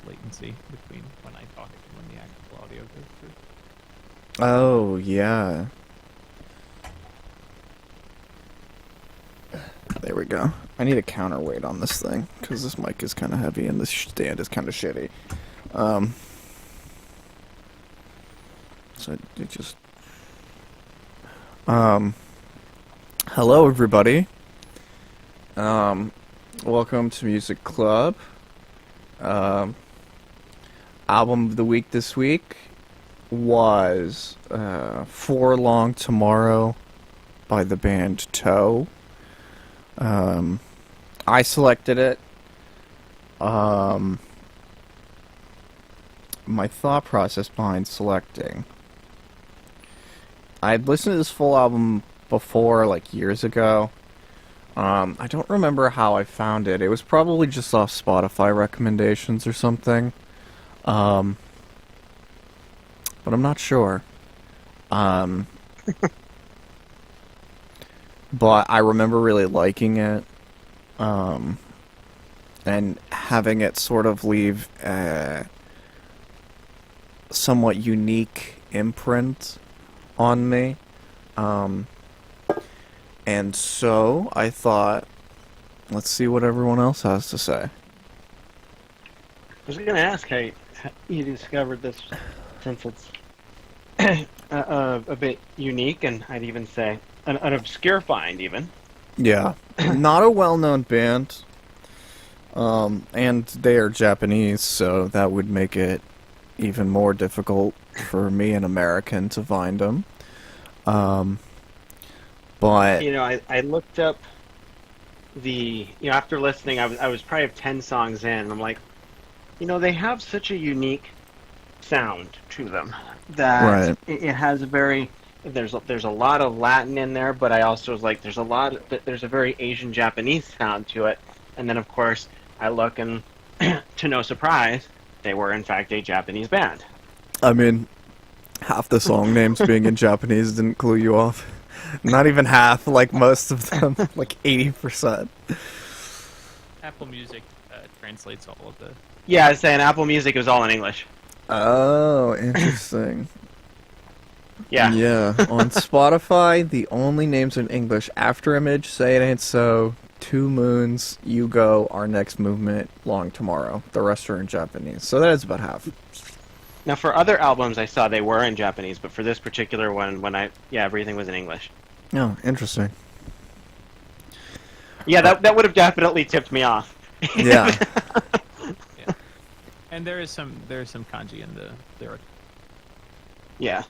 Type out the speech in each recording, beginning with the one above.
latency between when I talk and when the actual audio goes through. Oh, yeah. There we go. I need a counterweight on this thing, because this mic is kind of heavy and this stand is kind of shitty. So it just... Hello, everybody. Welcome to Music Club. Album of the week this week was For Long Tomorrow by the band Toe. I selected it. My thought process behind selecting. I'd listened to this full album before, like, years ago. I don't remember how I found it. It was probably just off Spotify recommendations or something. But I'm not sure. But I remember really liking it. And having it sort of leave a somewhat unique imprint on me. And so I thought, let's see what everyone else has to say. I was going to ask how you discovered this, since it's a bit unique, and I'd even say an obscure find, even. Yeah, not a well-known band, and they are Japanese, so that would make it even more difficult for me, an American, to find them. But You know, I looked up after listening, I was probably 10 songs in, and I'm like, they have such a unique sound to them that Right. it has a very, there's a lot of Latin in there, but I also was like, there's a very Asian Japanese sound to it. And then, of course, I look, and to no surprise, they were in fact a Japanese band. I mean, half the song names being in Japanese didn't clue you off. Not even half, like most of them, like 80%. Apple Music translates all of the. Yeah, I was saying Apple Music was all in English. Oh, interesting. Yeah. Yeah, on Spotify, the only names in English: After Image, Say It Ain't So, Two Moons, You Go, Our Next Movement, Long Tomorrow. The rest are in Japanese, so that is about half. Now, for other albums, I saw they were in Japanese, but for this particular one, everything was in English. Oh, interesting. Yeah, that would have definitely tipped me off. Yeah. Yeah. And there is some kanji in the lyric, Yeah.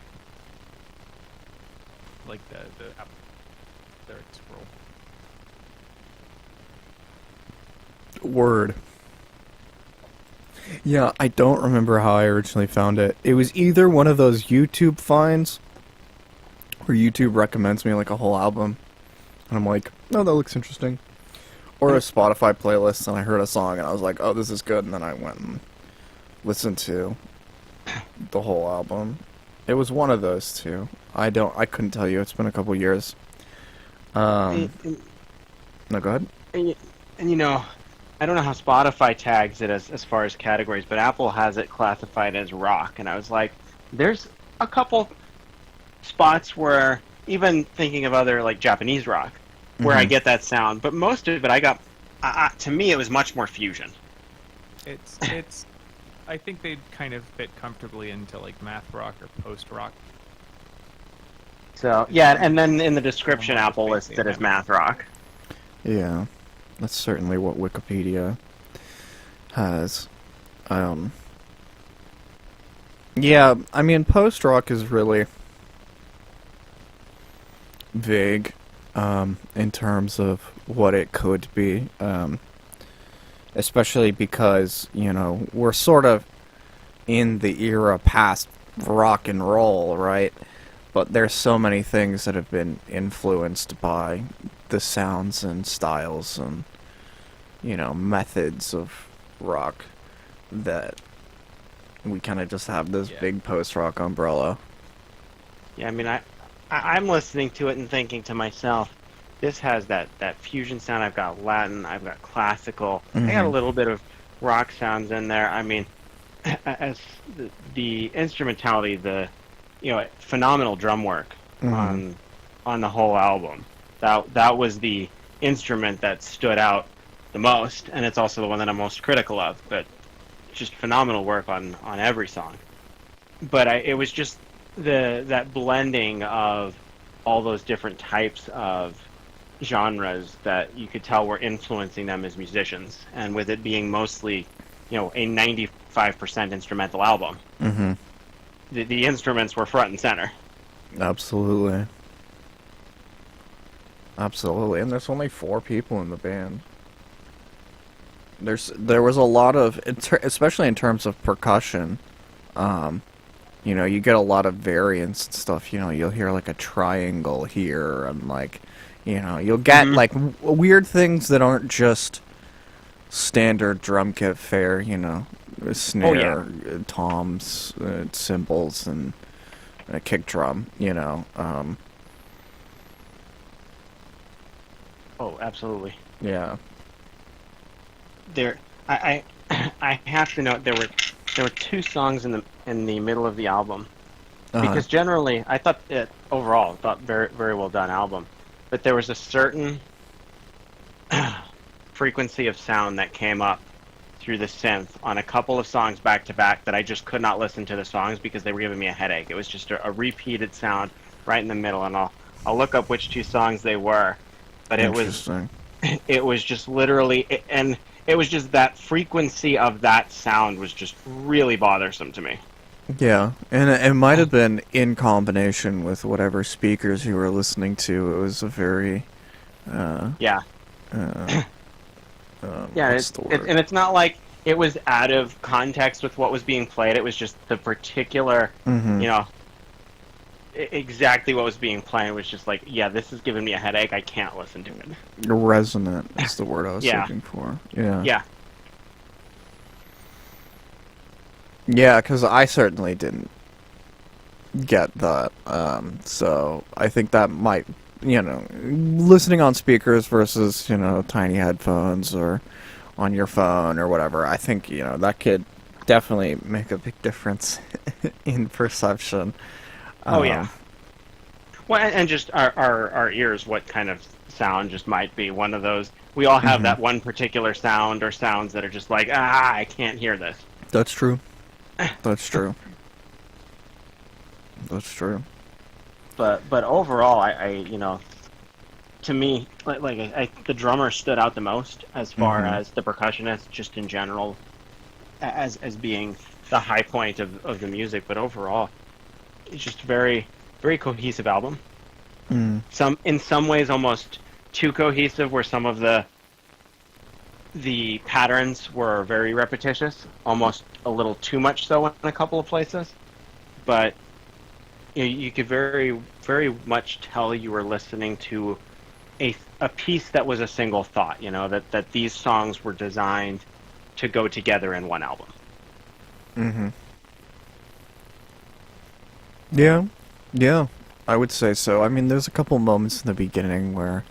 like the lyric scroll. Word. Yeah, I don't remember how I originally found it. It was either one of those YouTube finds where YouTube recommends me like a whole album, and I'm like, oh, that looks interesting. Or a Spotify playlist, and I heard a song, and I was like, oh, this is good, and then I went and listened to the whole album. It was one of those two. I couldn't tell you. It's been a couple years. No, go ahead. And I don't know how Spotify tags it as far as categories, but Apple has it classified as rock, and I was like, there's a couple spots where, even thinking of other, like, Japanese rock, where I get that sound, but most of it to me, it was much more fusion. It's I think they'd kind of fit comfortably into like math rock or post rock. So, yeah, and then in the description, Almost Apple basically listed as that. math rock. Yeah, that's certainly what Wikipedia has. Yeah, I mean, post-rock is really vague, in terms of what it could be, especially because, we're sort of in the era past rock and roll, right? But there's so many things that have been influenced by the sounds and styles and, methods of rock that we kind of just have this big post-rock umbrella. Yeah, I mean, I'm listening to it and thinking to myself, this has that fusion sound. I've got Latin, I've got classical, I got a little bit of rock sounds in there. I mean, as the instrumentality, phenomenal drum work Mhm. on the whole album. That was the instrument that stood out the most, and it's also the one that I'm most critical of. But just phenomenal work on every song. But it was just that blending of all those different types of genres that you could tell were influencing them as musicians, and with it being mostly, a 95% instrumental album, Mhm. the instruments were front and center. Absolutely. Absolutely. And there's only 4 people in the band. There was a lot of, especially in terms of percussion. Um, you get a lot of variance and stuff. You'll hear like a triangle here, and like, you'll get Hmm. like weird things that aren't just standard drum kit fare. A Oh yeah. snare, toms, cymbals, and a kick drum. Oh, absolutely. Yeah. There, I have to note there were 2 songs in the middle of the album, Uh-huh. because generally I thought it overall thought very very well done album, but there was a certain frequency of sound that came up through the synth on a couple of songs back to back that I just could not listen to the songs because they were giving me a headache. It was just a repeated sound right in the middle, and I'll look up which 2 songs they were, but Interesting. it was just literally, and it was just that frequency of that sound was just really bothersome to me. Yeah, and it might have been in combination with whatever speakers you were listening to. It was a very, uh, Yeah. uh, Yeah, what's the word? and it's not like it was out of context with what was being played. It was just the particular, Mm-hmm. you know, exactly what was being played was just like, yeah, this is giving me a headache. I can't listen to it. Resonant is the word I was Yeah, looking for. Yeah. yeah. Yeah, because I certainly didn't get that. So I think that might, listening on speakers versus, tiny headphones or on your phone or whatever, I think, that could definitely make a big difference in perception. Oh yeah. Um, Well, and just our ears, what kind of sound just might be one of those. We all have mhm. that one particular sound or sounds that are just like, ah, I can't hear this. That's true. That's true. That's true. But overall, to me, the drummer stood out the most as far Hmm. as the percussionist, just in general, as being the high point of the music. But overall, it's just very very cohesive album. Mm. In some ways almost too cohesive, where some of the patterns were very repetitious, almost a little too much so in a couple of places. But you could very very much tell you were listening to a piece that was a single thought. That these songs were designed to go together in one album. Hmm. Yeah. Yeah. I would say so. I mean, there's a couple moments in the beginning where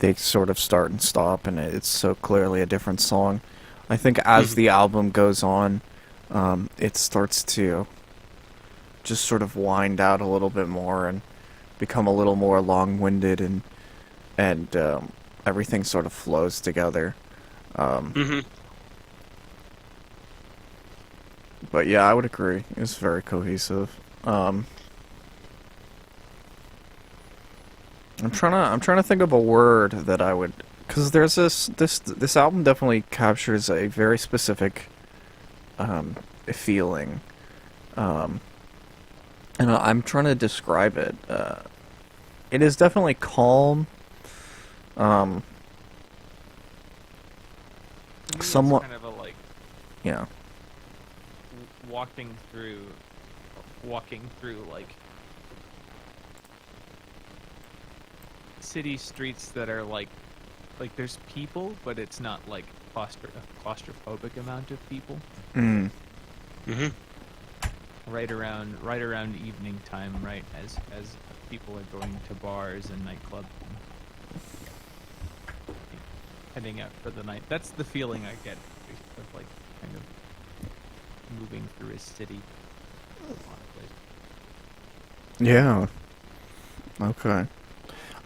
they sort of start and stop, and it's so clearly a different song. I think as Mhm. the album goes on, it starts to just sort of wind out a little bit more and become a little more long-winded, and everything sort of flows together. Um, Mhm. but yeah, I would agree. It's very cohesive. I'm trying to think of a word that I would, because there's this album definitely captures a very specific feeling, um, and I'm trying to describe it. It is definitely calm, um, To me, it's somewhat, kind of a like yeah. walking through like city streets that are like there's people, but it's not like a claustrophobic amount of people. Mm, Mhm. Right around evening time, right as people are going to bars and nightclubs and heading out for the night. That's the feeling I get of like kind of moving through a city. A lot of places. Yeah. Okay.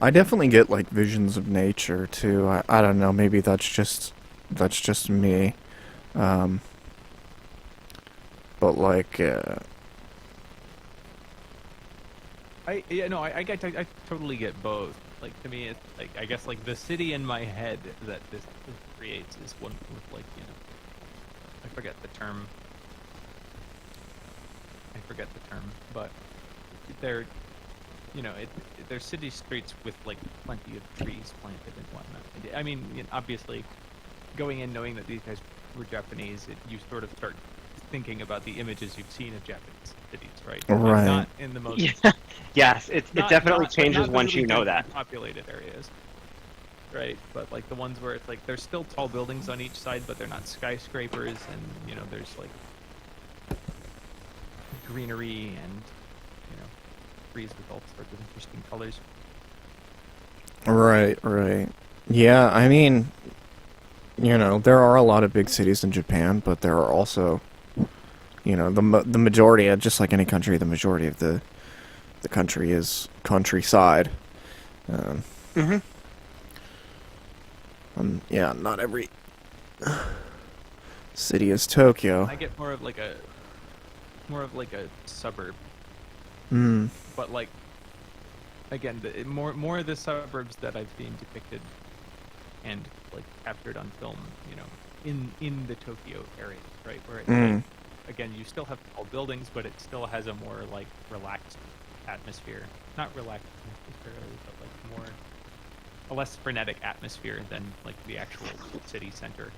I definitely get like visions of nature too. I don't know, maybe that's just me. Um but like I totally get both. Like to me, it's like I guess like the city in my head that this creates is one with like I forget the term. But they're they're city streets with like plenty of trees planted and whatnot. I mean, obviously, going in knowing that these guys were Japanese, you sort of start thinking about the images you've seen of Japanese cities, right? Right. Not in the most. Yeah. Yes, it definitely but changes not the once really you know densely that. populated areas, right? But like the ones where it's like there's still tall buildings on each side, but they're not skyscrapers, and there's like greenery and trees with all sorts of interesting colors. right. Yeah, I mean, there are a lot of big cities in Japan, but there are also, the majority, just like any country, the majority of the country is countryside. Um, Hmm. yeah, not every city is Tokyo. I get more of like a suburb, Mm, but like again, more of the suburbs that I've seen depicted and like captured on film, in the Tokyo area, right? Where it's like, again, you still have tall buildings, but it still has a more like relaxed atmosphere. Not relaxed necessarily, but like a less frenetic atmosphere than like the actual city center.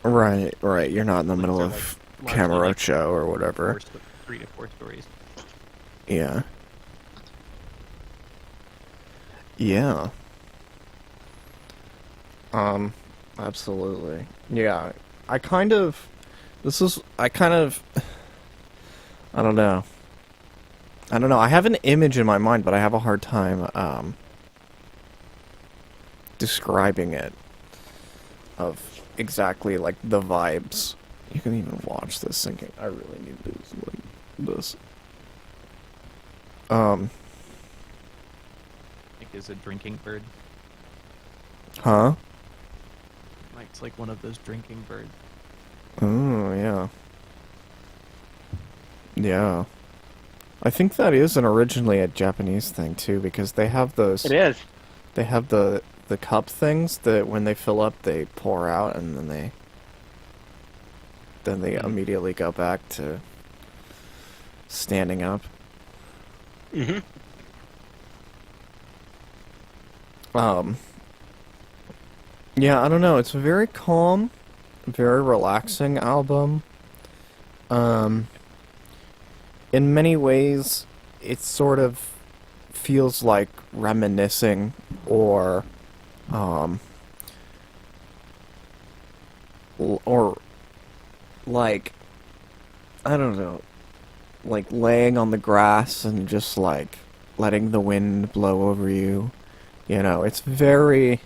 right. You're not in the middle Are, of like, largely, like, Kamurocho or whatever. 3 to 4 stories. Yeah. Yeah. Absolutely. Yeah. I kind of I don't know. I have an image in my mind, but I have a hard time describing it of exactly like the vibes. You can even watch this thinking I really need this like this. Like is a drinking bird. Huh? Mike's like one of those drinking birds. Oh, yeah. Yeah. I think that is originally a Japanese thing too, because they have those. It is. They have the cup things that when they fill up, they pour out, and then they immediately go back to standing up. Hmm. Yeah, I don't know. It's a very calm, very relaxing album. In many ways, it sort of feels like reminiscing or like, I don't know, like laying on the grass and just like letting the wind blow over you. It's very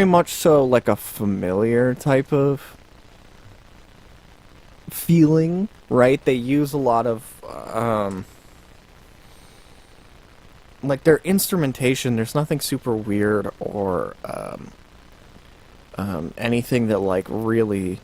much so like a familiar type of feeling, right? They use a lot of like their instrumentation. There's nothing super weird or anything that like really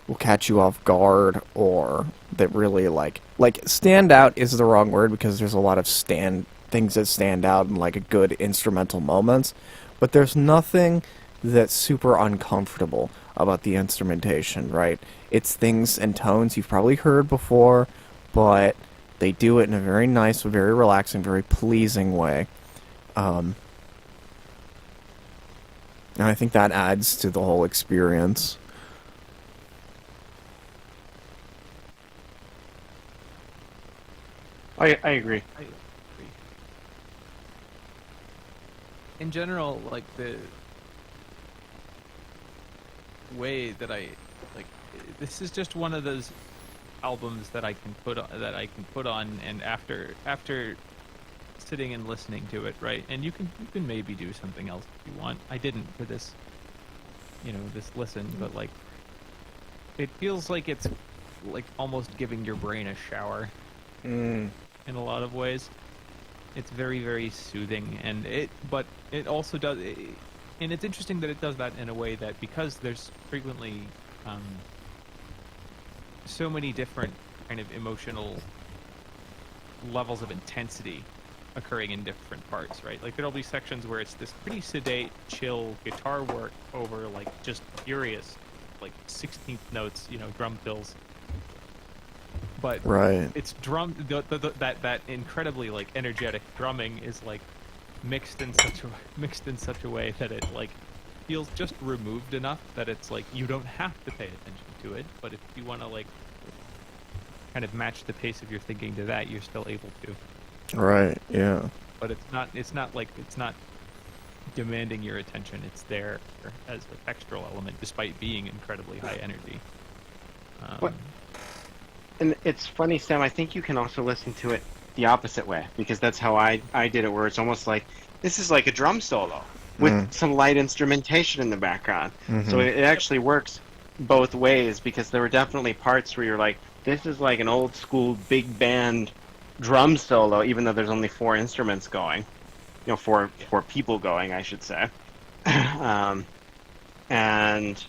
will catch you off guard, or that really like stand out is the wrong word, because there's a lot of things that stand out in like a good instrumental moments, but there's nothing that's super uncomfortable about the instrumentation, right? It's things and tones you've probably heard before, but they do it in a very nice, very relaxing, very pleasing way. And I think that adds to the whole experience. I agree. I agree. In general, like the way that this is just one of those albums that I can put on, and after sitting and listening to it, right? And you can maybe do something else if you want. I didn't for this, this listen, but like it feels like it's like almost giving your brain a shower Mm. in a lot of ways. It's very, very soothing, but it also does, and it's interesting that it does that in a way that, because there's frequently so many different kind of emotional levels of intensity occurring in different parts, right? Like there'll be sections where it's this pretty sedate, chill guitar work over like just furious, like 16th notes, drum fills. But Right. it's that incredibly like energetic drumming is like mixed in such a way that it like feels just removed enough that it's like you don't have to pay attention to it, but if you want to like kind of match the pace of your thinking to that, you're still able to. Right. Yeah. But it's not demanding your attention. It's there as a textural element, despite being incredibly high energy. What? And it's funny, Sam, I think you can also listen to it the opposite way, because that's how I did it, where it's almost like, this is like a drum solo with some light instrumentation in the background. So it actually works both ways, because there were definitely parts where you're like, this is like an old school big band drum solo, even though there's only 4 instruments going. Four people going, I should say. And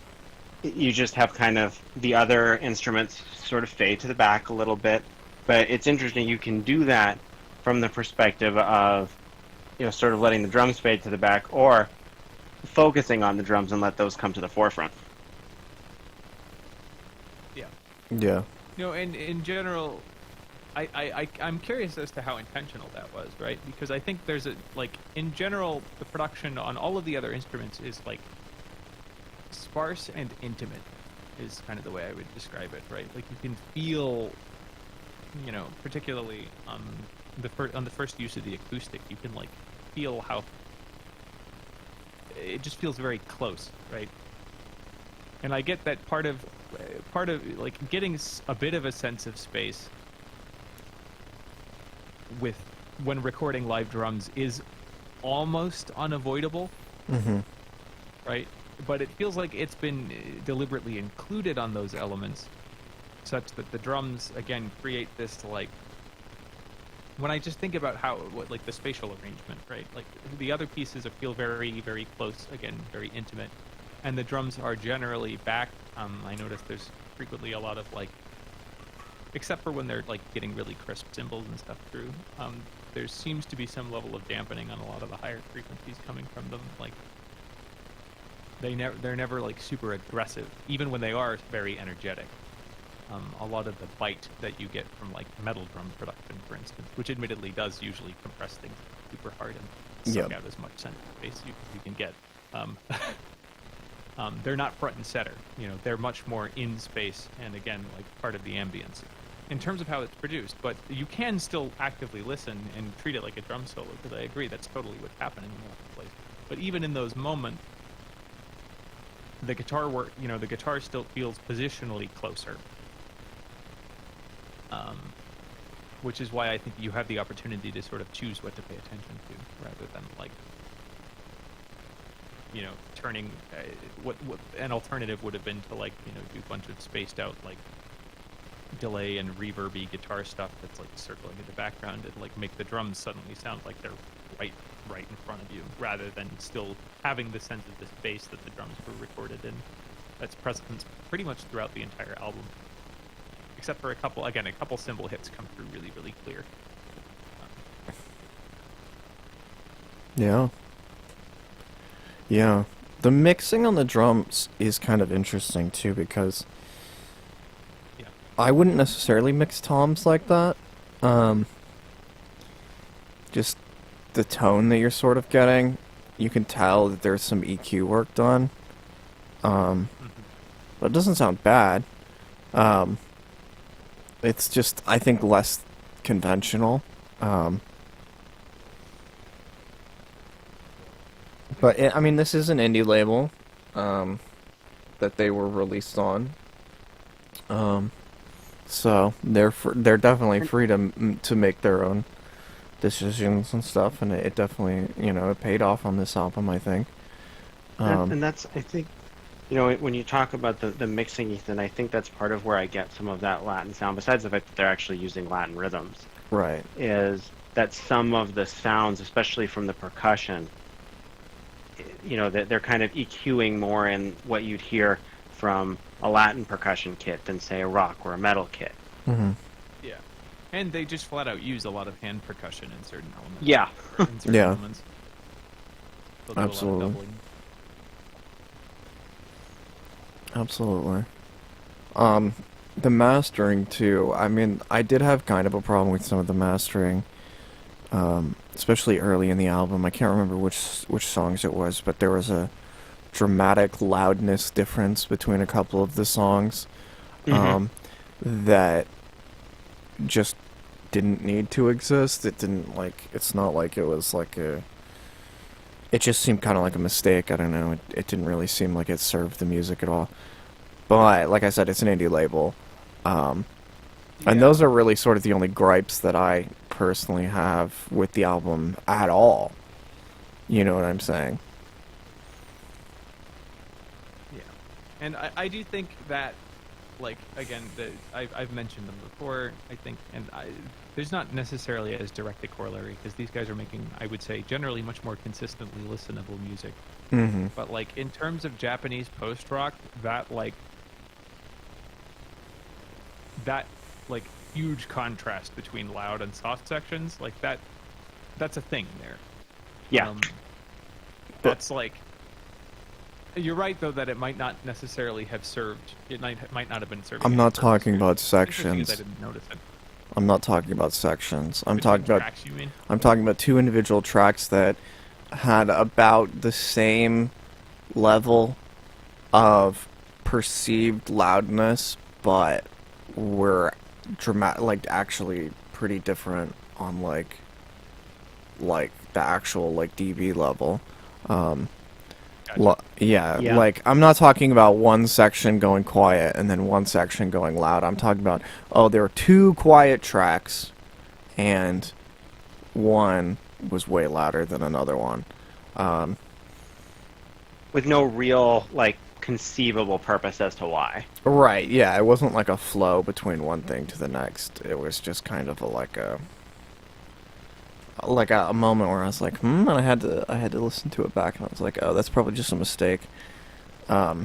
you just have kind of the other instruments sort of fade to the back a little bit. But it's interesting, you can do that from the perspective of, sort of letting the drums fade to the back, or focusing on the drums and let those come to the forefront. Yeah. Yeah. And in general, I'm curious as to how intentional that was, right? Because I think there's in general, the production on all of the other instruments is like sparse and intimate, is kind of the way I would describe it, right? Like you can feel, particularly on the first use of the acoustic, you can like feel how it just feels very close, right? And I get that part of like getting a bit of a sense of space when recording live drums is almost unavoidable, right? But it feels like it's been deliberately included on those elements, such that the drums again create this like. When I just think about like the spatial arrangement, right? Like the other pieces feel very, very close, again, very intimate, and the drums are generally back. I notice there's frequently a lot of like, except for when they're like getting really crisp cymbals and stuff through. There seems to be some level of dampening on a lot of the higher frequencies coming from them. Like they're never like super aggressive, even when they are very energetic. A lot of the bite that you get from like metal drum production, for instance, which admittedly does usually compress things super hard and suck out as much center space you can get. They're not front and center. They're much more in space, and again, like part of the ambience in terms of how it's produced. But you can still actively listen and treat it like a drum solo, because I agree that's totally what's happening in the place. But even in those moments, the guitar work, the guitar still feels positionally closer. Which is why I think you have the opportunity to sort of choose what to pay attention to, rather than like, turning what an alternative would have been to like, do a bunch of spaced out like delay and reverby guitar stuff that's like circling in the background and like make the drums suddenly sound like they're right in front of you, rather than still having the sense of this bass that the drums were recorded in, that's present pretty much throughout the entire album. Except for a couple cymbal hits come through really, really clear. Yeah. Yeah. The mixing on the drums is kind of interesting too, because I wouldn't necessarily mix toms like that. Just the tone that you're sort of getting, you can tell that there's some EQ work done. But it doesn't sound bad. It's just, I think, less conventional. But, this is an indie label that they were released on. So they're definitely free to make their own decisions and stuff, and it definitely, it paid off on this album, I think. And that's, I think, You know, when you talk about the mixing, Ethan, I think that's part of where I get some of that Latin sound, besides the fact that they're actually using Latin rhythms, Right. is that some of the sounds, especially from the percussion, you know, that they're kind of EQing more in what you'd hear from a Latin percussion kit than, say, a rock or a metal kit. Mm-hmm. Yeah, and they just flat out use a lot of hand percussion in certain elements. Yeah. In certain Yeah. elements. They'll do a lot of Absolutely. doubling. Absolutely. The mastering too. I mean, I did have kind of a problem with some of the mastering, especially early in the album. I can't remember which songs it was, but there was a dramatic loudness difference between a couple of the songs, Mhm. that just didn't need to exist. It didn't like. It's not like it was like a. It just seemed kind of like a mistake. I don't know. It didn't really seem like it served the music at all. But like I said, it's an indie label, and Yeah. those are really sort of the only gripes that I personally have with the album at all. You know what I'm saying? Yeah, and I do think that, like, again, I've mentioned them before. I think, there's not necessarily as direct a corollary because these guys are making, I would say, generally much more consistently listenable music. Mm-hmm. But like in terms of Japanese post rock, that huge contrast between loud and soft sections, like that's a thing there. Yeah. That's like, you're right though that it might not necessarily have served. It might not have been serving. I'm any not purpose talking here. about It's interesting sections. I didn't notice it. I'm not talking about sections. I'm Between talking about tracks, you mean? I'm talking about two individual tracks that had about the same level of perceived loudness, but were like actually pretty different on like the actual like dB level. Gotcha. Yeah. Like I'm not talking about one section going quiet and then one section going loud. I'm talking about, oh, there are two quiet tracks and one was way louder than another one. With no real, like, conceivable purpose as to why. Right, yeah, it wasn't like a flow between one thing to the next. It was just kind of like a moment where I was like, and I had to listen to it back, and I was like, oh, that's probably just a mistake. Yeah.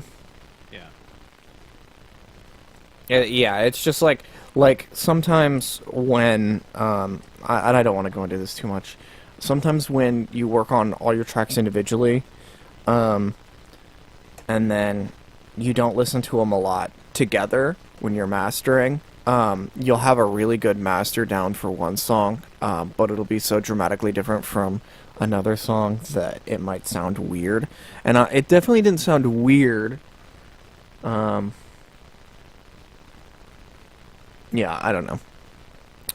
Yeah, it's just like sometimes when I don't want to go into this too much. Sometimes when you work on all your tracks individually, and then you don't listen to them a lot together when you're mastering, you'll have a really good master down for one song, but it'll be so dramatically different from another song that it might sound weird. And it definitely didn't sound weird. Yeah, I don't know.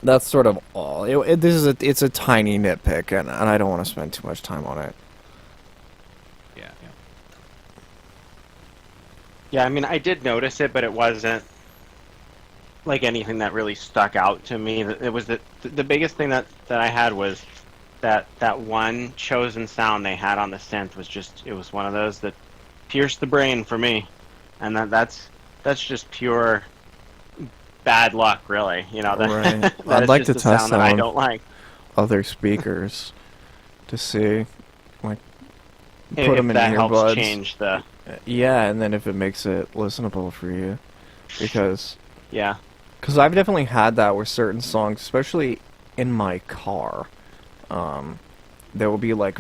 That's sort of all. It's a tiny nitpick, and I don't want to spend too much time on it. Yeah. Yeah, I mean, I did notice it, but it wasn't like anything that really stuck out to me. It was the biggest thing that I had was that one chosen sound they had on the synth was just, it was one of those that pierced the brain for me, and that's just pure bad luck, really. You know, that, Right. that I'd it's like just to a test sound that I on don't like. other speakers to see, like, put If them in that helps earbuds. change the, Yeah, and then if it makes it listenable for you, because yeah. I've definitely had that with certain songs, especially in my car. There will be like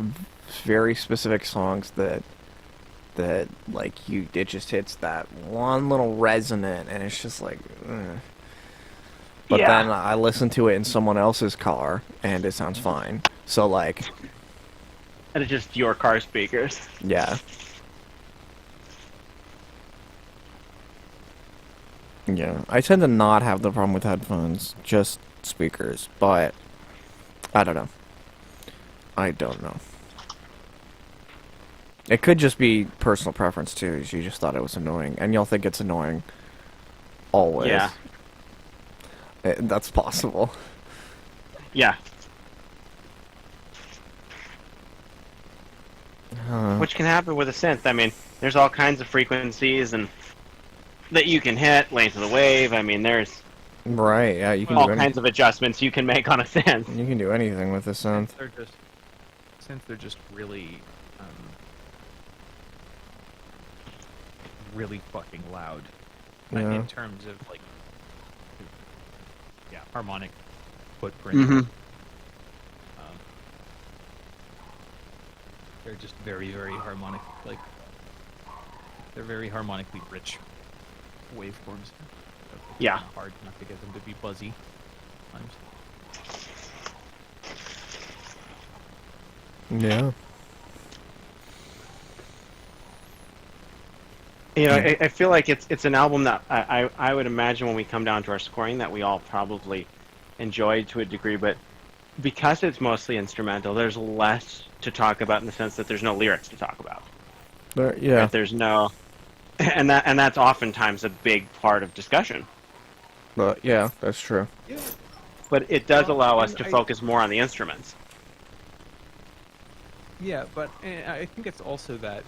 very specific songs that like it just hits that one little resonant, and it's just like, ugh. But Yeah. then I listen to it in someone else's car, and it sounds fine. So like, And it's just your car speakers. yeah. Yeah, I tend to not have the problem with headphones, just speakers, but I don't know. I don't know. It could just be personal preference too, is you just thought it was annoying, and you'll think it's annoying always. Yeah. That's possible. Yeah. Huh. Which can happen with a synth. I mean, there's all kinds of frequencies and that you can hit, length of the wave. I mean, there's Right, yeah, you can Well, all do kinds of adjustments you can make on a synth. You can do anything with the synth. Since they're just really, really fucking loud. Yeah. In terms of like, yeah, harmonic footprint. Mm-hmm. They're just very, very harmonic. Like, they're very harmonically rich waveforms. So it's Yeah. kinda hard not to get them to be buzzy. Yeah. You know, I feel like it's an album that I would imagine when we come down to our scoring that we all probably enjoyed to a degree, but because it's mostly instrumental, there's less to talk about in the sense that there's no lyrics to talk about. Yeah. Right? There's no, and that's oftentimes a big part of discussion. But yeah, that's true. But it does Well, allow us and to I- focus more on the instruments. Yeah, but I think it's also that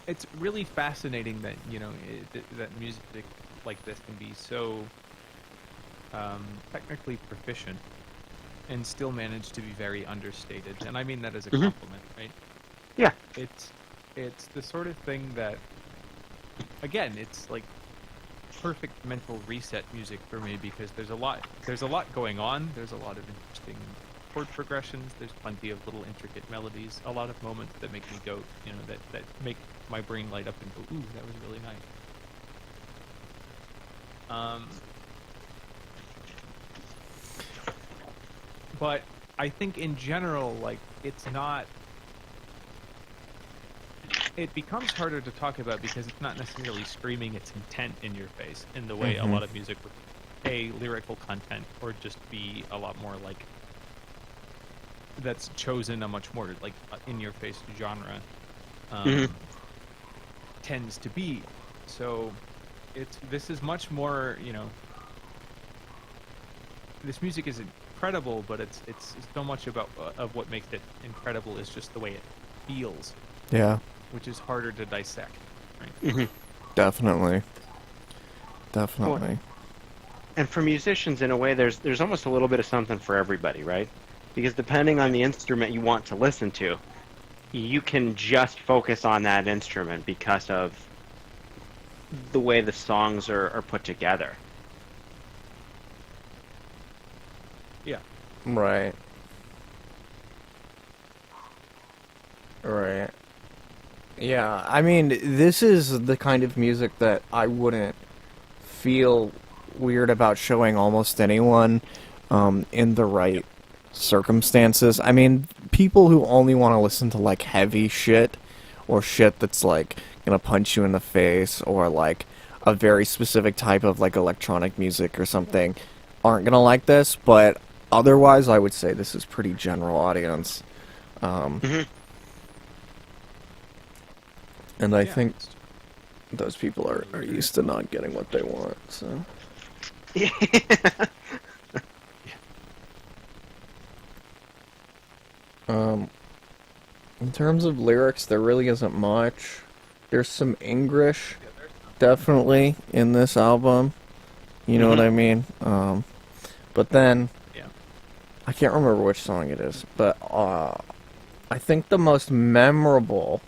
it's really fascinating that that music like this can be so technically proficient and still manage to be very understated, and I mean that as a Mhm. compliment, right? Yeah. It's the sort of thing that, again, it's like perfect mental reset music for me because there's a lot going on. There's a lot of interesting chord progressions. There's plenty of little intricate melodies. A lot of moments that make me go, that make my brain light up and go, ooh, that was really nice. But I think in general, like, it's not. It becomes harder to talk about because it's not necessarily screaming its intent in your face in the way a lot of music would A, lyrical content, or just be a lot more like that's chosen a much more like in your face genre tends to be. So this is much more, this music is incredible, but it's so much about of what makes it incredible is just the way it feels, Yeah. which is harder to dissect, right? Definitely. And for musicians, in a way, there's almost a little bit of something for everybody, right? Because depending on the instrument you want to listen to, you can just focus on that instrument because of the way the songs are put together. Yeah. Right. Right. Yeah, I mean, this is the kind of music that I wouldn't feel weird about showing almost anyone in the right circumstances. I mean, people who only want to listen to, like, heavy shit, or shit that's, like, gonna punch you in the face, or, like, a very specific type of, like, electronic music or something, aren't gonna like this, but otherwise, I would say this is pretty general audience. And I think those people are used to not getting what they want, so... In terms of lyrics, there really isn't much. There's some English, definitely, in this album. You know what I mean? But then, Yeah. I can't remember which song it is, but I think the most memorable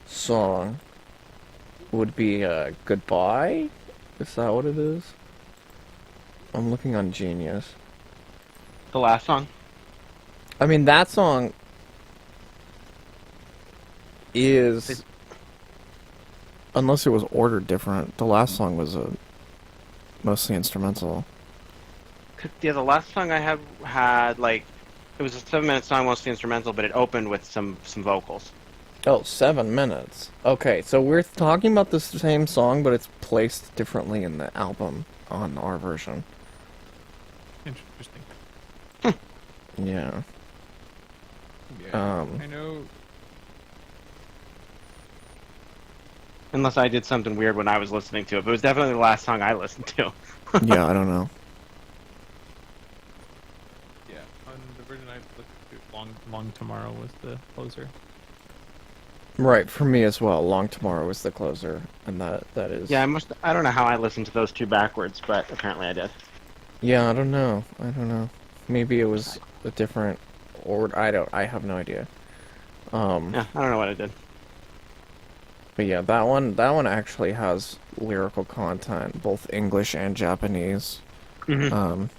song would be Goodbye? Is that what it is? I'm looking on Genius. The last song? I mean, that song is... Unless it was ordered different, the last song was mostly instrumental. Yeah, the last song I had like, it was a 7-minute song, mostly instrumental, but it opened with some vocals. Oh, 7 minutes. Okay, so we're talking about the same song, but it's placed differently in the album on our version. Interesting. Yeah. Yeah. I know. Unless I did something weird when I was listening to it, but it was definitely the last song I listened to. Yeah, I don't know. Yeah, on the version I listened to Long Tomorrow was the closer. Right, for me as well. Long Tomorrow was the closer, and that is. Yeah, I don't know how I listened to those two backwards, but apparently I did. Yeah, I don't know. Maybe it was a different order. I have no idea. Yeah, I don't know what I did. But yeah, that one actually has lyrical content, both English and Japanese. Mhm.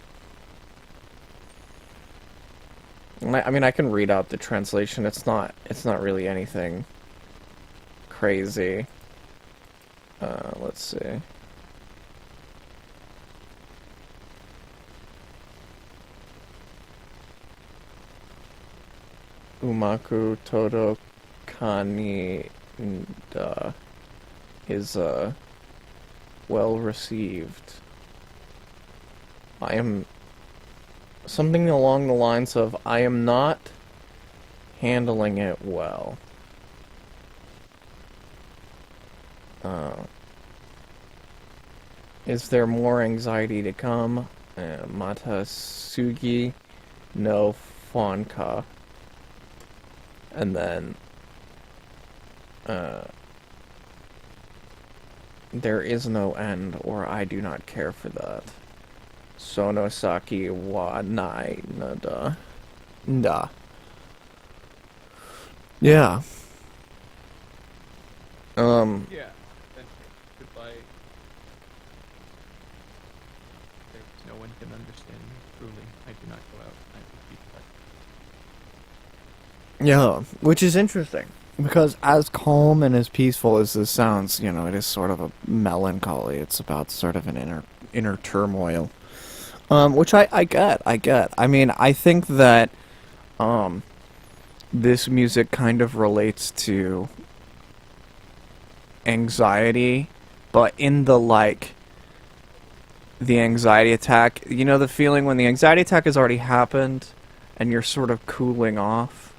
I mean, I can read out the translation. It's not really anything crazy. Let's see. Umaku todo kani is well received. I am something along the lines of I am not handling it well. Is there more anxiety to come? Mata sugi no fonka. And then there is no end, or I do not care for that. Sonosaki wa nai nada. Da. Yeah. Yeah. Goodbye. There's no one can understand me truly. I do not go out. I repeat that. Yeah, which is interesting. Because as calm and as peaceful as this sounds, you know, it is sort of a melancholy. It's about sort of an inner turmoil. Which I get. I mean, I think that this music kind of relates to anxiety, but in the the anxiety attack, you know, the feeling when the anxiety attack has already happened and you're sort of cooling off,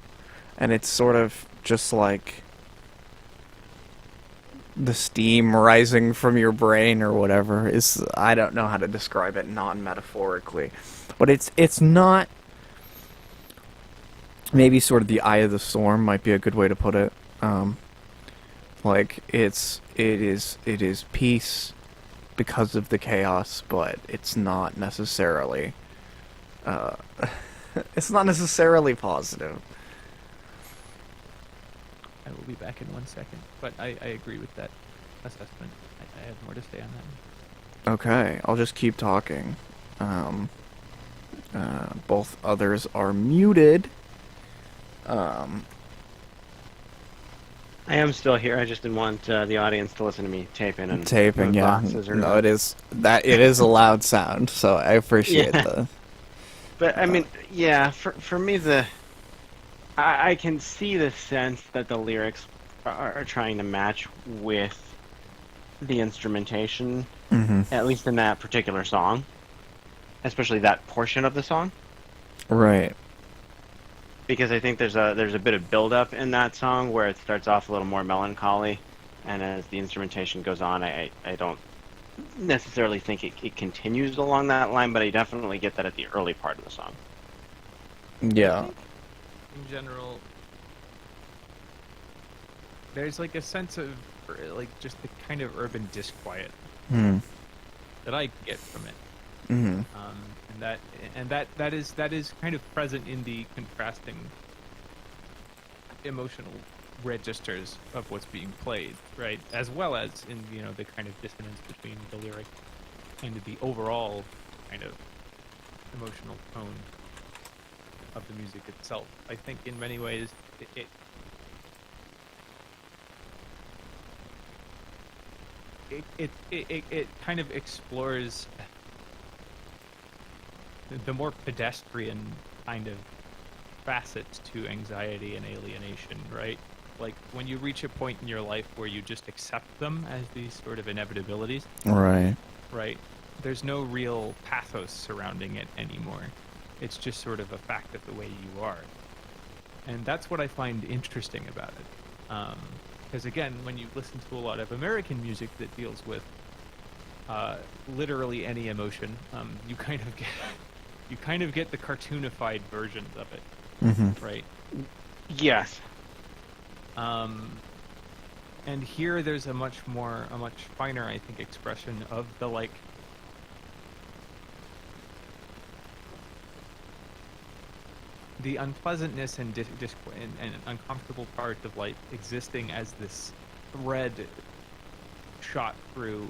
and it's sort of just like the steam rising from your brain or whatever. Is I don't know how to describe it non-metaphorically, but it's not. Maybe sort of the eye of the storm might be a good way to put it. Like it is peace because of the chaos, but it's not necessarily it's not necessarily positive. I will be back in 1 second, but I agree with that assessment. I have more to say on that. Okay, I'll just keep talking. Both others are muted. I am still here. I just didn't want the audience to listen to me taping and Taping, yeah. boxes or No, it is a loud sound, so I appreciate Yeah. the. But I mean, yeah, for me I can see the sense that the lyrics are trying to match with the instrumentation, at least in that particular song, especially that portion of the song. Right. Because I think there's a bit of build up in that song where it starts off a little more melancholy, and as the instrumentation goes on, I don't necessarily think it continues along that line, but I definitely get that at the early part of the song. Yeah. In general, there's like a sense of like just the kind of urban disquiet that I get from it. And that is kind of present in the contrasting emotional registers of what's being played, right? As well as in, you know, the kind of dissonance between the lyric and the overall kind of emotional tone of the music itself. I think in many ways it kind of explores the more pedestrian kind of facets to anxiety and alienation, right? Like when you reach a point in your life where you just accept them as these sort of inevitabilities, Right. right? There's no real pathos surrounding it anymore. It's just sort of a fact of the way you are. And that's what I find interesting about it. Because again, when you listen to a lot of American music that deals with literally any emotion, you kind of get the cartoonified versions of it. Mm-hmm. right? Yes. And here there's a much finer, I think, expression of the like the unpleasantness and and uncomfortable part of like existing as this thread shot through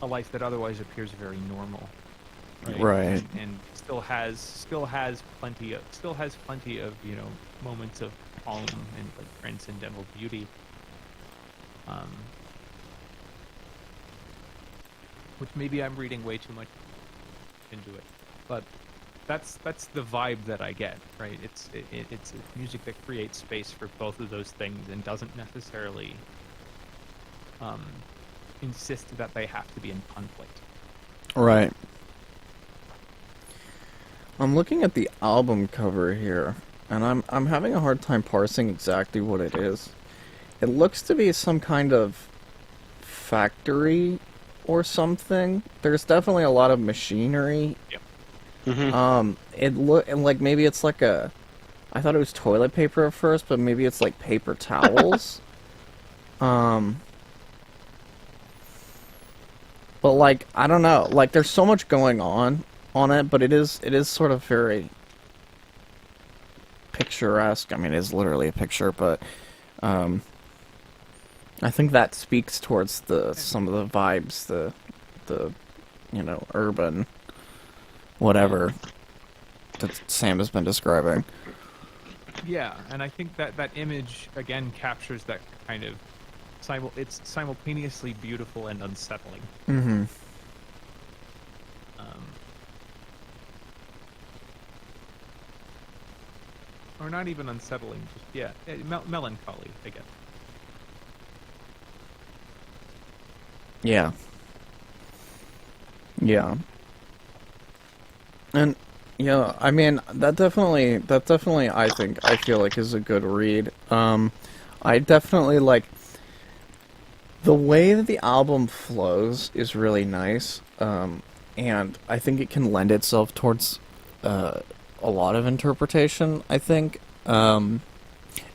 a life that otherwise appears very normal, Right. and still has plenty of moments of calm and like transcendental beauty, which maybe I'm reading way too much into it, but that's the vibe that I get, right? It's music that creates space for both of those things and doesn't necessarily insist that they have to be in conflict. Right. I'm looking at the album cover here, and I'm having a hard time parsing exactly what it is. It looks to be some kind of factory or something. There's definitely a lot of machinery. Yep. Mm-hmm. It look and like maybe it's like a. I thought it was toilet paper at first, but maybe it's like paper towels. But like I don't know, like there's so much going on it, but it is sort of very picturesque. I mean, it's literally a picture, but I think that speaks towards some of the vibes, the urban whatever that Sam has been describing. Yeah, and I think that image again captures that kind of it's simultaneously beautiful and unsettling. Mm-hmm. Or not even unsettling, just melancholy, I guess. Yeah. Yeah. And yeah, I mean that definitely I feel like is a good read. I definitely like the way that the album flows is really nice. And I think it can lend itself towards a lot of interpretation, I think.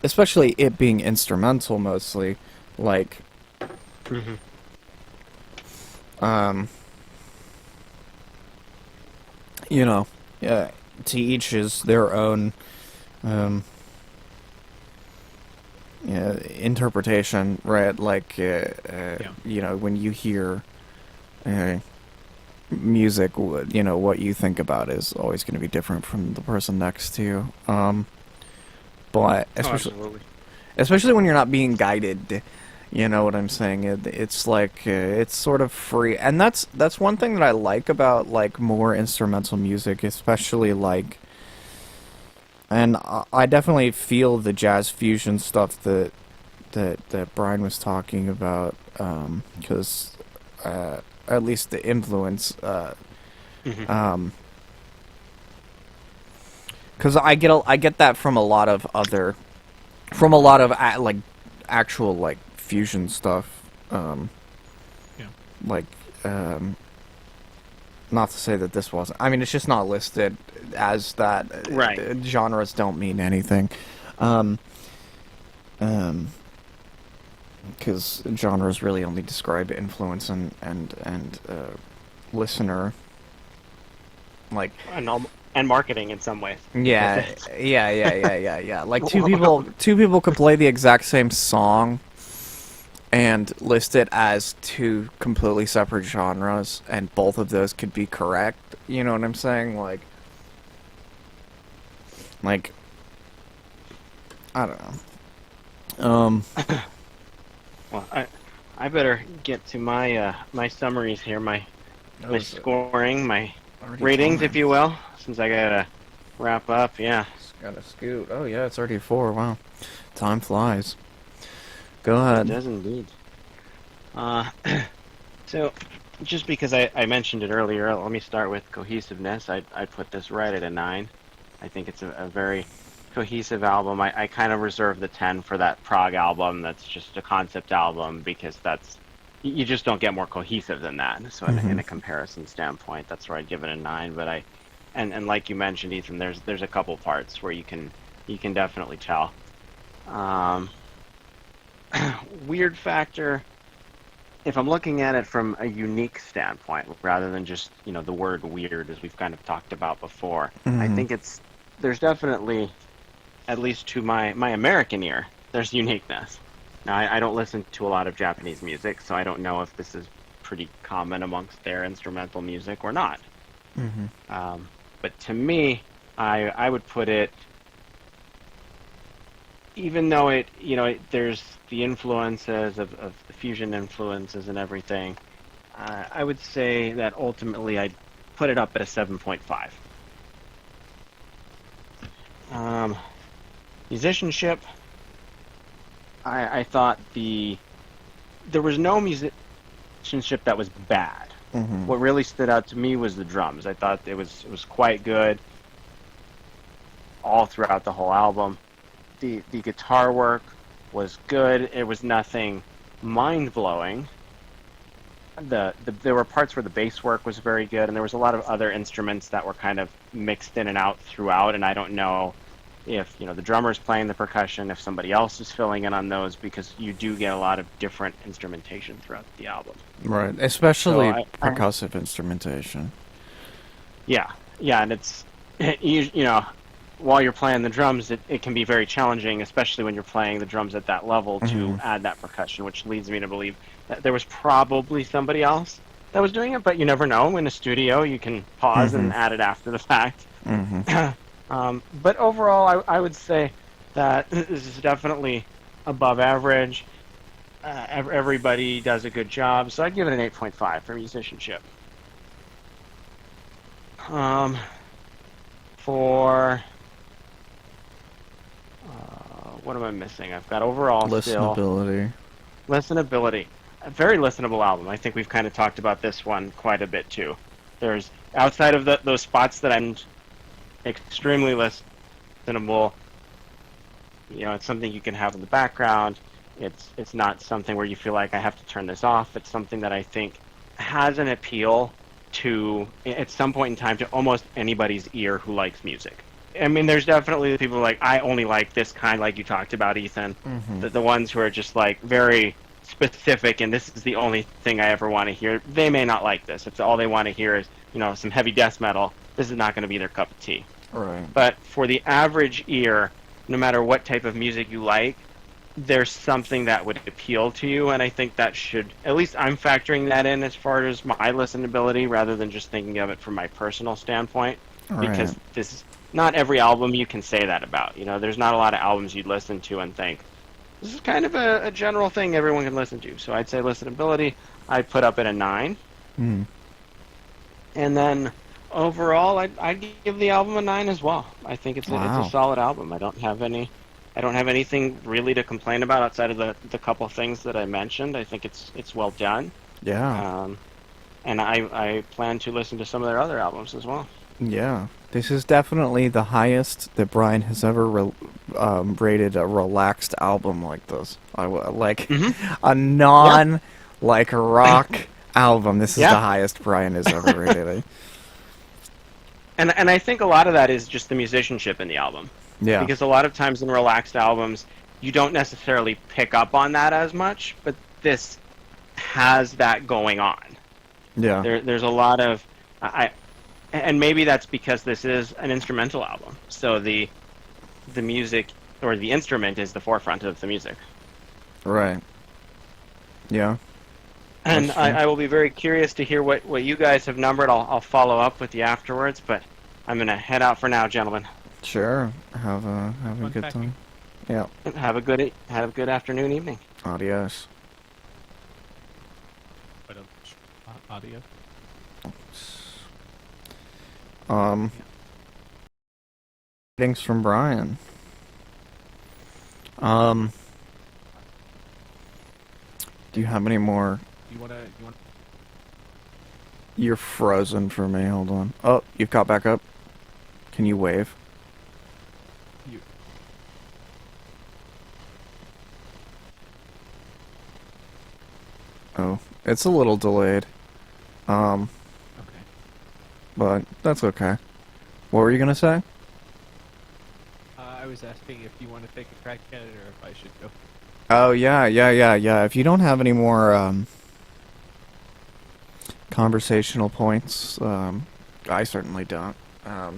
Especially it being instrumental mostly. Like Mm-hmm. Yeah, to each is their own interpretation, right? Like, when you hear music, what you think about is always going to be different from the person next to you. But especially when you're not being guided. You know what I'm saying? It's like it's sort of free, and that's one thing that I like about like more instrumental music, especially like. And I definitely feel the jazz fusion stuff that Brian was talking about, because at least the influence, Mm-hmm. because I get that from a lot of like actual like fusion stuff, like not to say that this wasn't. I mean, it's just not listed as that. Right. Genres don't mean anything, because genres really only describe influence and listener. Like And marketing in some ways. yeah. Like two people could play the exact same song and list it as two completely separate genres, and both of those could be correct. You know what I'm saying? Like I don't know. Well, I better get to my my summaries here, my scoring, my ratings, if you will, since I gotta wrap up. Yeah. Just gotta scoot. Oh yeah, it's already 4. Wow, time flies. Go ahead. It does indeed. So, just because I mentioned it earlier, let me start with cohesiveness. I'd put this right at a 9. I think it's a very cohesive album. I kind of reserve the 10 for that prog album that's just a concept album, because you just don't get more cohesive than that. So in a comparison standpoint, that's where I'd give it a 9. But and like you mentioned, Ethan, there's a couple parts where you can definitely tell. Um, Weird factor. If I'm looking at it from a unique standpoint, rather than just the word weird, as we've kind of talked about before, I Mm-hmm. think there's definitely, at least to my American ear, there's uniqueness. Now, I don't listen to a lot of Japanese music, so I don't know if this is pretty common amongst their instrumental music or not. Mm-hmm. But to me, I would put it, even though there's the influences of the fusion influences and everything, I would say that ultimately I'd put it up at a 7.5. Um, Musicianship, I thought there was no musicianship that was bad. Mm-hmm. What really stood out to me was the drums. I thought it was quite good all throughout the whole album. The guitar work was good. It was nothing mind blowing. There were parts where the bass work was very good, and there was a lot of other instruments that were kind of mixed in and out throughout. And I don't know if the drummer's playing the percussion, if somebody else is filling in on those, because you do get a lot of different instrumentation throughout the album. Right, So especially I percussive instrumentation. yeah, yeah, and it's while you're playing the drums, it can be very challenging, especially when you're playing the drums at that level, to Mhm. add that percussion, which leads me to believe that there was probably somebody else that was doing it, but you never know. In a studio, you can pause and Mhm. add it after the fact. Mhm. But overall, I would say that this is definitely above average. Everybody does a good job, so I'd give it an 8.5 for musicianship. Um, for what am I missing? I've got overall still Listenability. listenability. A very listenable album. I think we've kind of talked about this one quite a bit too. There's outside of those spots that I'm extremely listenable. It's something you can have in the background. It's not something where you feel like I have to turn this off. It's something that I think has an appeal to, at some point in time, to almost anybody's ear who likes music. I mean, there's definitely people like, I only like this kind, like you talked about, Ethan. Mhm. The ones who are just like very specific, and this is the only thing I ever want to hear. They may not like this. If all they want to hear is some heavy death metal, this is not going to be their cup of tea. Right. But for the average ear, no matter what type of music you like, there's something that would appeal to you, and I think that should, at least I'm factoring that in as far as my listenability, rather than just thinking of it from my personal standpoint, Right. because this is not every album you can say that about. There's not a lot of albums you'd listen to and think, this is kind of a general thing everyone can listen to. So I'd say listenability, I'd put up at a 9. Mm. And then overall, I'd give the album a 9 as well. I think it's a Wow. solid album. I don't have anything really to complain about outside of the couple things that I mentioned. I think it's well done. Yeah. And I plan to listen to some of their other albums as well. Yeah. This is definitely the highest that Brian has ever rated a relaxed album like this. Like a non like rock album. This is Yeah. the highest Brian has ever rated it. And I think a lot of that is just the musicianship in the album. Yeah. Because a lot of times in relaxed albums, you don't necessarily pick up on that as much, but this has that going on. Yeah. There's a lot of and maybe that's because this is an instrumental album, so the music or the instrument is the forefront of the music. Right. Yeah. And That's true. I will be very curious to hear what you guys have numbered. I'll follow up with you afterwards, but I'm gonna head out for now, gentlemen. Sure. Have a Fun good packing. time. Yeah. Have a good afternoon, evening. Adios. But audio. Ratings from Brian. Do you have any more? You wanna? You're frozen for me. Hold on. Oh, you've got back up. Can you wave? You. Oh, it's a little delayed. Okay. But that's okay. What were you gonna say? I was asking if you want to take a crack at it or if I should go. Oh yeah. If you don't have any more conversational points, I certainly don't. I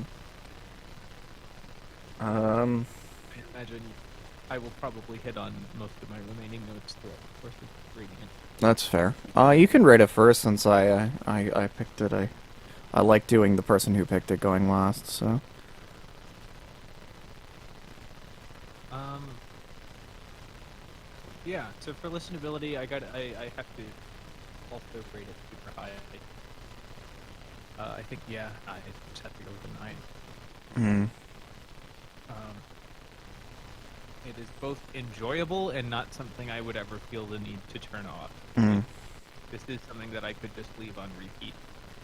imagine I will probably hit on most of my remaining notes throughout the course of reading it. That's fair. You can rate it first since I picked it. I like doing the person who picked it going last. So. Yeah. So for listenability, I have to also rate it super high. I think I just have to go with a 9. Mm. It is both enjoyable and not something I would ever feel the need to turn off. Mm. This is something that I could just leave on repeat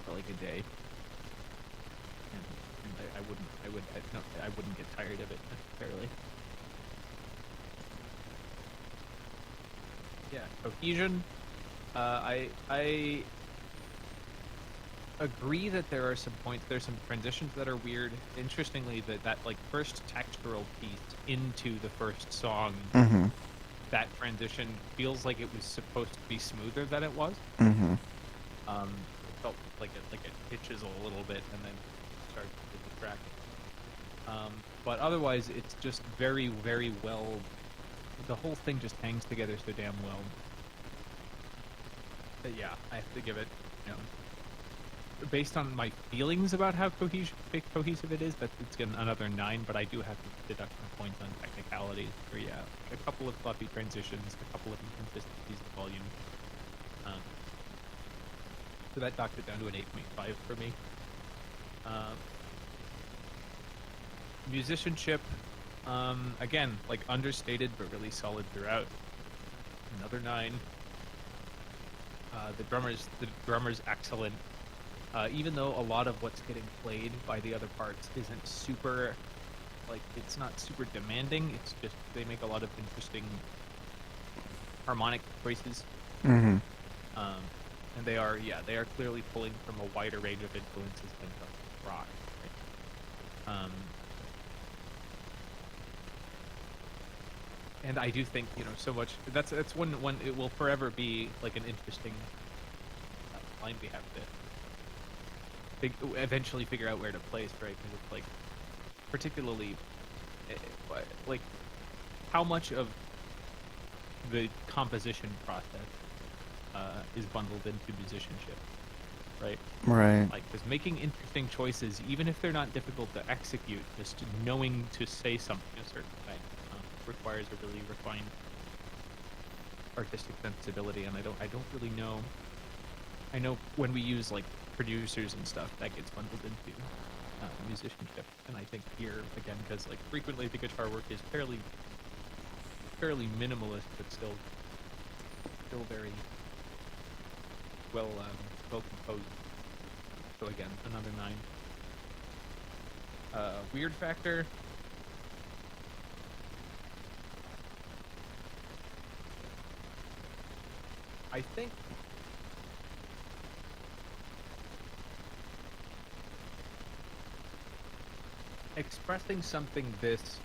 for like a day, and I wouldn't get tired of it necessarily. Yeah, cohesion. I agree that there are some points. There's some transitions that are weird. Interestingly, that like first textural piece into the first song, Mm-hmm. that transition feels like it was supposed to be smoother than it was. Mm-hmm. It felt like it pitches a little bit and then starts to the track. But otherwise, it's just very, very well. The whole thing just hangs together so damn well. But yeah, I have to give it, based on my feelings about how cohesive it is, it's another 9. But I do have to deduct some points on technicalities. For a couple of fluffy transitions, a couple of inconsistencies in volume. So that knocked it down to an 8.5 for me. Musicianship, again, like understated but really solid throughout. Another 9. The drummer's excellent. Even though a lot of what's getting played by the other parts isn't super, it's not super demanding. It's just they make a lot of interesting harmonic choices. Mm-hmm. And they are clearly pulling from a wider range of influences than just rock. Right? And I do think so much. That's one. It will forever be like an interesting line we have to eventually figure out where to place, right? Because it's like, particularly, like, how much of the composition process is bundled into musicianship, right? Right. Like, because making interesting choices, even if they're not difficult to execute, just knowing to say something a certain way requires a really refined artistic sensibility, and I don't really know. I know when we use like producers and stuff, that gets bundled into musicianship, and I think here again, because like frequently the guitar work is fairly minimalist, but still very well composed. So again, another 9. Weird factor. I think expressing something this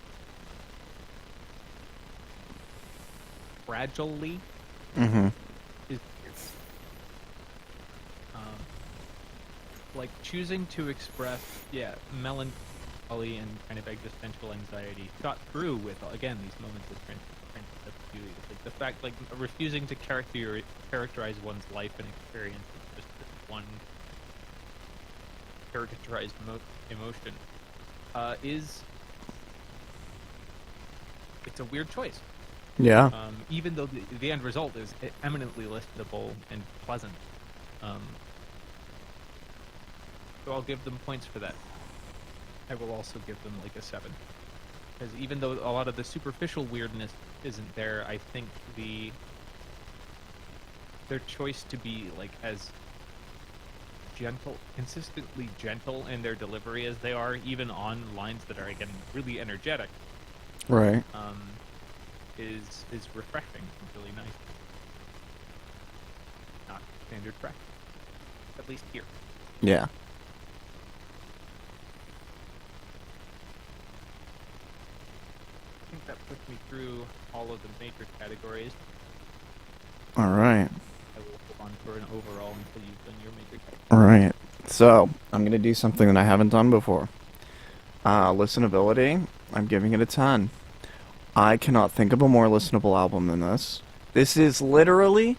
fragilely Mm-hmm. is like choosing to express melancholy and kind of existential anxiety shot through with again these moments of beauty. Like the fact, like refusing to characterize one's life and experience with just this one characterized emotion it's a weird choice. Yeah. Even though the end result is eminently listenable and pleasant. So I'll give them points for that. I will also give them like a 7. Because even though a lot of the superficial weirdness isn't there, I think their choice to be like as consistently gentle in their delivery as they are, even on lines that are again really energetic, Right. is refreshing and really nice. Not standard practice, at least here. Yeah. think that puts me through all of the major categories. All right. I will hold on for an overall until you've done your major categories. All right. So I'm gonna do something that I haven't done before. Listenability. I'm giving it a 10. I cannot think of a more listenable album than this. This is literally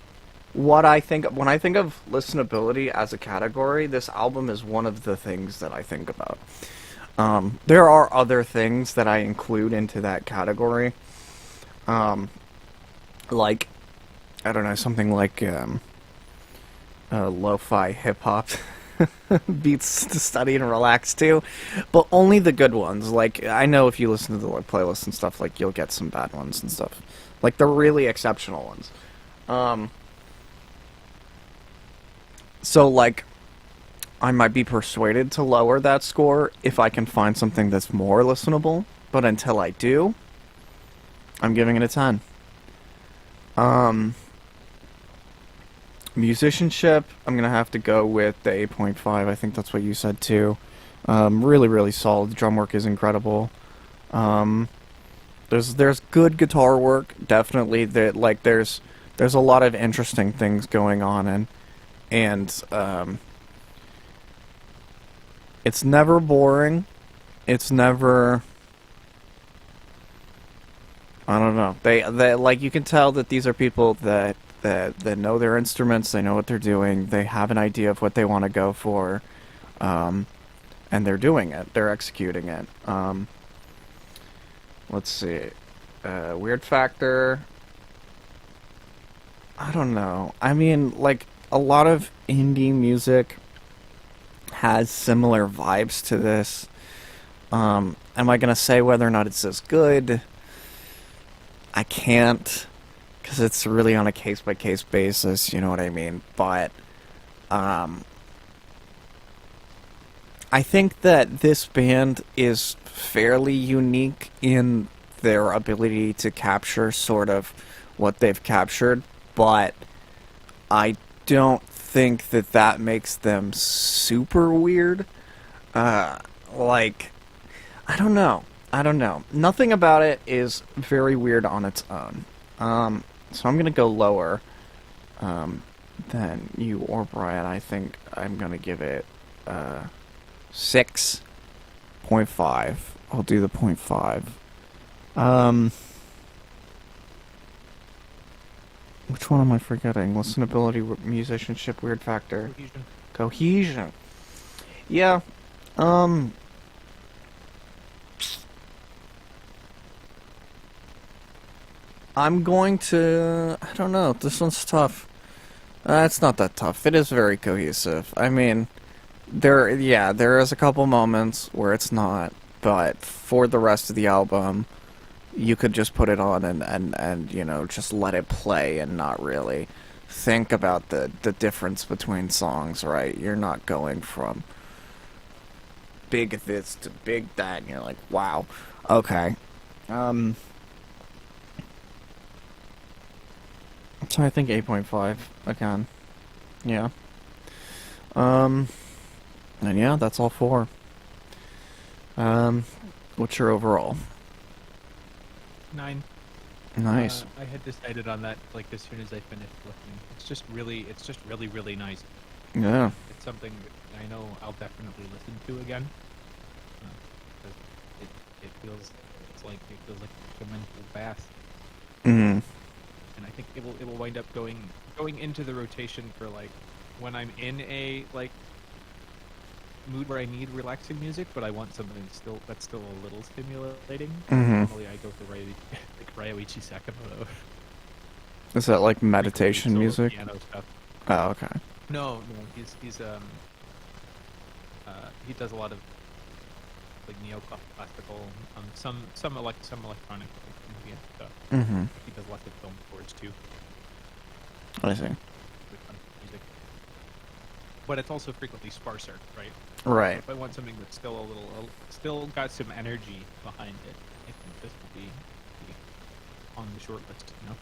what I think when I think of listenability as a category. This album is one of the things that I think about. There are other things that I include into that category. Like, I don't know, something like lo-fi hip-hop beats to study and relax to, but only the good ones. Like, I know if you listen to the playlists and stuff, like, you'll get some bad ones and stuff. Like, the really exceptional ones. So, like, I might be persuaded to lower that score if I can find something that's more listenable, but until I do, I'm giving it a 10. Musicianship, I'm gonna have to go with the 8.5. I think that's what you said too. Really, really solid. The drum work is incredible. There's good guitar work, definitely. There's a lot of interesting things going on, and it's never boring. It's never, I don't know. They like, you can tell that these are people that know their instruments, they know what they're doing, they have an idea of what they want to go for, and they're doing it. They're executing it. Let's see. Weird factor. I don't know. I mean, like, a lot of indie music has similar vibes to this. Am I gonna say whether or not it's as good? I can't, because it's really on a case-by-case basis, you know what I mean? But, I think that this band is fairly unique in their ability to capture sort of what they've captured, but I don't think that makes them super weird. Like, I don't know. Nothing about it is very weird on its own. So I'm gonna go lower than you or Brian. I think I'm gonna give it 6.5. I'll do the 0.5. Which one am I forgetting? Listenability, musicianship, weird factor, cohesion. Yeah. I'm going to... I don't know. This one's tough. It's not that tough. It is very cohesive. I mean, there is a couple moments where it's not, but for the rest of the album, you could just put it on and you know, just let it play and not really think about the difference between songs, right? You're not going from big this to big that, and you're like, wow, okay. So I think 8.5 again. Yeah. And yeah, that's all 4. What's your overall? 9. Nice. I had decided on that like as soon as I finished looking. It's just really really nice. Yeah. It's something that I know I'll definitely listen to again. 'Cause it feels like a mental bath. Mm. And I think it will wind up going into the rotation for like when I'm in a like mood where I need relaxing music, but I want something that's still a little stimulating. Mhm. Normally I go for Ryoichi Sakamoto. Is that like meditation Solo music? piano stuff. Oh, okay. No, he's he does a lot of like neoclassical, some electronic ambient stuff. Mhm. He does lots of film scores too. I see. With fun music. But it's also frequently sparser, right? Right. If I want something that's still got some energy behind it, I think this will be on the short list, you know?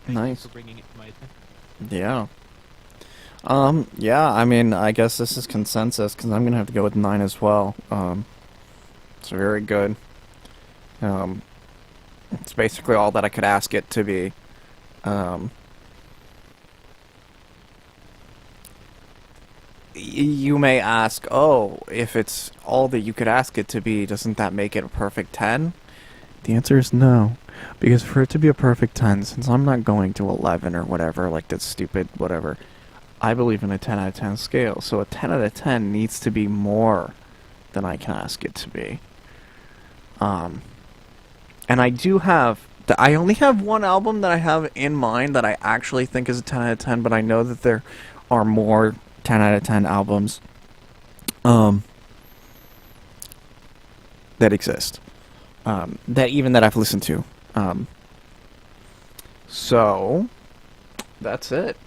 Thank you Nice. for bringing it to my attention. Yeah. Yeah, I mean, I guess this is consensus, because I'm going to have to go with 9 as well. It's very good. It's basically all that I could ask it to be. You may ask, oh, if it's all that you could ask it to be, doesn't that make it a perfect 10? The answer is no. Because for it to be a perfect 10, since I'm not going to 11 or whatever, like that stupid whatever, I believe in a 10 out of 10 scale. So a 10 out of 10 needs to be more than I can ask it to be. And I do have... I only have one album that I have in mind that I actually think is a 10 out of 10, but I know that there are more 10 out of 10 albums that exist. That I've listened to. So that's it.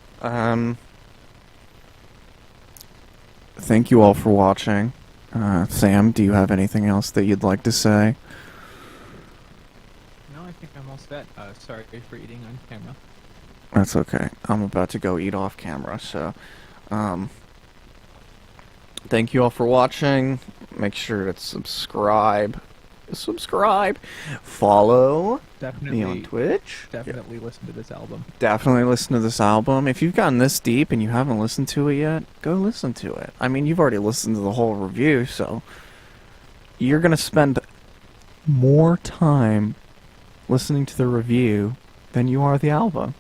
Thank you all for watching. Sam, do you have anything else that you'd like to say? No, I think I'm all set. Sorry for eating on camera. That's okay. I'm about to go eat off camera, so thank you all for watching. Make sure to subscribe, follow Definitely me on Twitch. Definitely listen to this album. Definitely listen to this album. If you've gotten this deep and you haven't listened to it yet, go listen to it. I mean, you've already listened to the whole review, so you're gonna spend more time listening to the review than you are the album.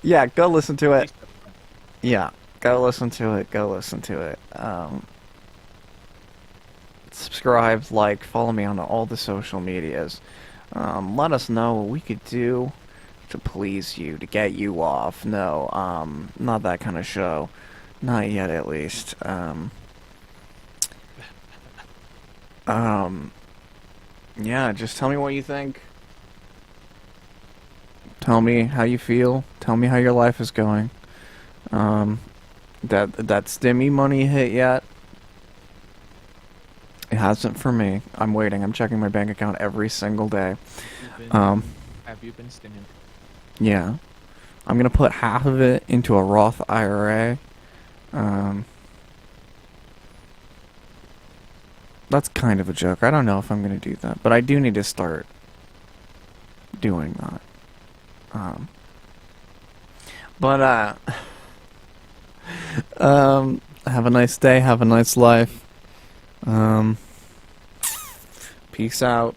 Yeah, go listen to it. Yeah, go listen to it. Go listen to it. Subscribe, like, follow me on all the social medias. Let us know what we could do to please you, to get you off. No, not that kind of show. Not yet, at least. Yeah, just tell me what you think. Tell me how you feel. Tell me how your life is going. That stimmy money hit yet? It hasn't for me. I'm waiting. I'm checking my bank account every single day. Have you been stinging? Yeah. I'm gonna put half of it into a Roth IRA. That's kind of a joke. I don't know if I'm gonna do that, but I do need to start doing that. Have a nice day. Have a nice life. Peace out.